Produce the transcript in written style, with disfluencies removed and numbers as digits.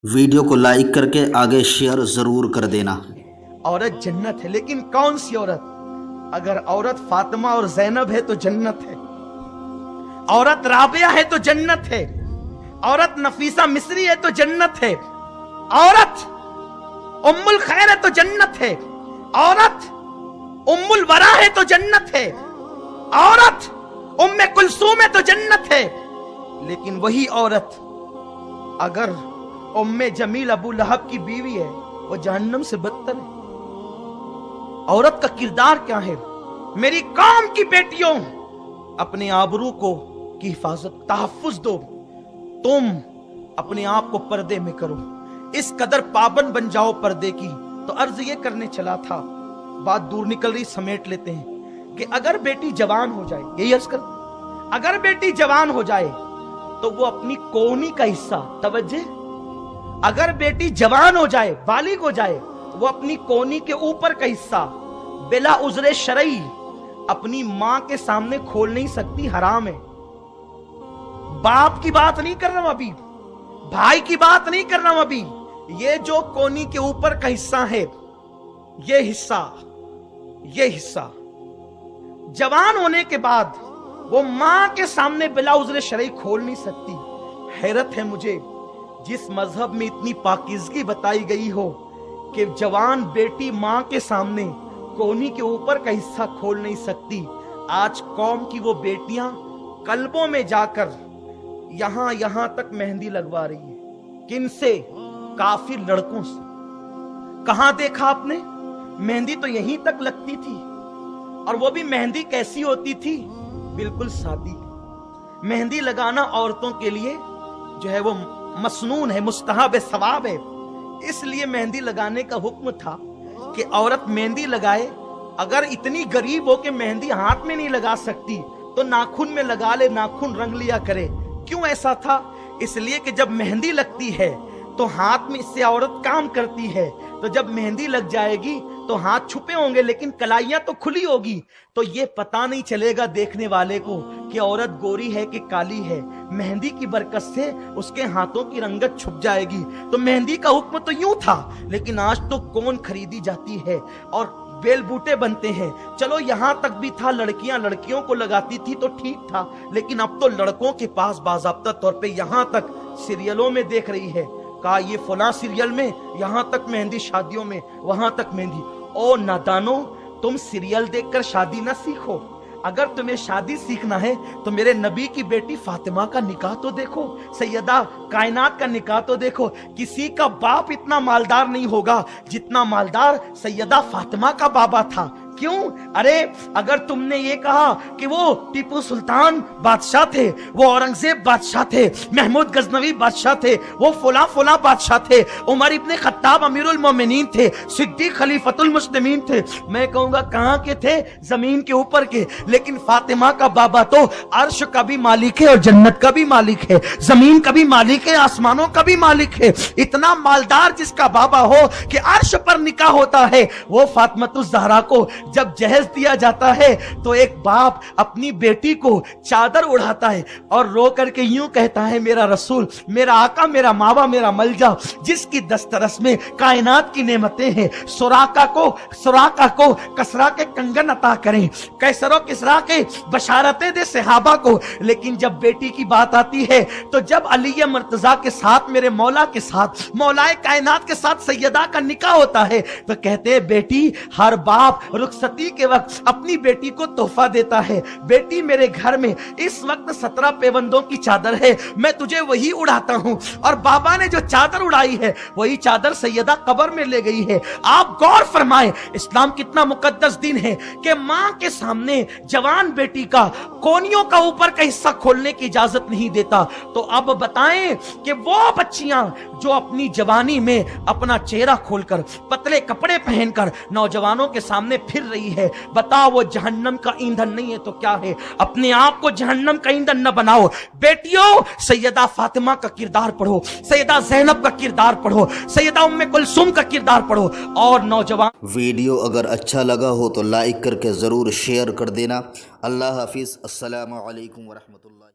Video को like करके आगे शेयर जरूर कर देना। औरत जन्नत है, लेकिन कौन सी औरत? अगर औरत फातिमा और ज़ैनब है तो जन्नत है, औरत राबिया है तो जन्नत है, औरत नफीसा मिस्री है तो जन्नत है, औरत उम्मुल खैर है तो जन्नत है, औरत उम्मुल वरा है तो जन्नत है, औरत उम्मे कुलसूम है तो जन्नत है। लेकिन वही औरत अगर उम्मे जमील अबू लहब की बीवी है, वो जहन्नम से बदतर है। औरत का किरदार क्या है? मेरी कौम की बेटियों, अपने आबरू को की हिफाजत तहफ्फुज दो। तुम अपने आप को पर्दे में करो, इस कदर पाबंद बन जाओ पर्दे की। तो अर्ज ये करने चला था, बात दूर निकल रही, समेट लेते हैं कि अगर बेटी जवान हो जाए, यही अर्ज कर, अगर बेटी जवान हो जाए तो वो अपनी कोहनी का हिस्सा, तवज्जे, अगर बेटी जवान हो जाए, बालिग हो जाए, वो अपनी कोहनी के ऊपर का हिस्सा बिला उज़्र शरई अपनी मां के सामने खोल नहीं सकती, हराम है। बाप की बात नहीं कर रहा हूं अभी, भाई की बात नहीं कर रहा हूं अभी, ये जो कोहनी के ऊपर का हिस्सा है, ये हिस्सा जवान होने के बाद वो मां के सामने बिला उज़्र शरई खोल नहीं सकती। हैरत है मुझे, जिस मजहब में इतनी पाकीज़गी बताई गई हो कि जवान बेटी मां के सामने कोहनी के ऊपर का हिस्सा खोल नहीं सकती, आज कौम की वो बेटियां कल्बों में जाकर यहां तक मेहंदी लगवा रही है। किन से? काफिर लड़कों से। कहां देखा आपने? मेहंदी तो यहीं तक लगती थी, और वो भी मेहंदी कैसी होती थी? बिल्कुल सादी। मेहंदी लगाना औरतों के लिए जो है वो मसनून है, मुस्तहब है, सवाब है। इसलिए मेहंदी लगाने का हुक्म था कि औरत मेहंदी लगाए। अगर इतनी गरीब हो कि मेहंदी हाथ में नहीं लगा सकती तो नाखून में लगा ले, नाखून रंग लिया करे। क्यों ऐसा था? इसलिए कि जब मेहंदी लगती है तो हाथ में इससे औरत काम करती है, तो जब मेहंदी लग जाएगी तो हाथ छुपे होंगे लेकिन कलाइयां तो खुली होगी, तो ये पता नहीं चलेगा देखने वाले को कि औरत गोरी है कि काली है। मेहंदी की बरकत से उसके हाथों की रंगत छुप जाएगी। तो मेहंदी का हुक्म तो यूं था, लेकिन आज तो कौन खरीदी जाती है और बेल बूटे बनते हैं। चलो यहां तक भी था, लड़कियां लड़कियों को लगाती थी तो ठीक था, लेकिन अब तो लड़कों के पास बाज़ाब्ता तौर पे यहां तक सीरियलों में देख रही है, कहा ये फला सीरियल में यहां तक मेहंदी, शादियों में वहां तक मेहंदी। ओ नादानो, तुम सीरियल देखकर शादी ना सीखो। अगर तुम्हें शादी सीखना है तो मेरे नबी की बेटी फातिमा का निकाह तो देखो, सैयदा कायनात का निकाह तो देखो। किसी का बाप इतना मालदार नहीं होगा जितना मालदार सैयदा फातिमा का बाबा था। क्यों? अरे अगर तुमने ये कहा कि वो टीपू सुल्तान बादशाह थे, वो औरंगजेब बादशाह थे, महमूद गजनवी बादशाह थे, वो फुला बादशाह थे, उमर इब्ने खत्ताब अमीरुल मोमिनीन थे, सिद्दीक खलीफतुल मुस्लिमीन थे, मैं कहूंगा कहां के थे? जमीन के ऊपर के। लेकिन फातिमा का बाबा तो अर्श का भी मालिक है और जन्नत का भी मालिक है, जमीन का भी मालिक है, आसमानों का भी मालिक है। इतना मालदार जिसका बाबा हो कि अर्श पर निकाह होता है, वो फातिमातुज़ ज़हरा को जब जहेज दिया जाता है तो एक बाप अपनी बेटी को चादर उड़ाता है और रो करके यूं कहता है, मेरा रसूल, मेरा आका, मेरा मावा, मेरा मलजा, जिसकी दस्तरस में कायनात की नेमतें हैं, सुराका को कसरा के कंगन अता करें, कैसरो किसरा के बशारतें दे सहाबा को। लेकिन जब बेटी की बात आती है तो जब अली मर्तजा के साथ, मेरे मौला के साथ, मौलाए कायनात के साथ सैयदा का निकाह होता है, तो कहते हैं बेटी, हर बाप रुखसती के वक्त अपनी बेटी को तोहफा देता है। बेटी मेरे घर में इस वक्त 17 पेवंदों की चादर है, मैं तुझे वही उड़ाता हूं। और बाबा ने जो चादर उड़ाई है वही चादर सैयदा कब्र में ले गई है। आप गौर फरमाएं, इस्लाम कितना मुकद्दस दिन है कि मां के सामने जवान बेटी का कोहनियों का ऊपर का हिस्सा खोलने की इजाजत नहीं देता। तो अब बताएं कि वो बच्चियां जो अपनी जवानी में अपना चेहरा खोलकर, पतले कपड़े पहनकर नौजवानों के सामने फिर रही है, बताओ वो जहन्नम का ईंधन नहीं है तो क्या है? अपने आप को जहन्नम का ईंधन न बनाओ। बेटियों, सैयदा फातिमा का किरदार पढ़ो, सैयदा ज़ैनब का किरदार पढ़ो, सैयदा उम्मे कुलसूम का किरदार पढ़ो। और नौजवान, वीडियो अगर अच्छा लगा हो तो लाइक करके ज़रूर शेयर कर देना। अल्लाह हाफिज़। अस्सलामु अलैकुम वरहमतुल्लाह।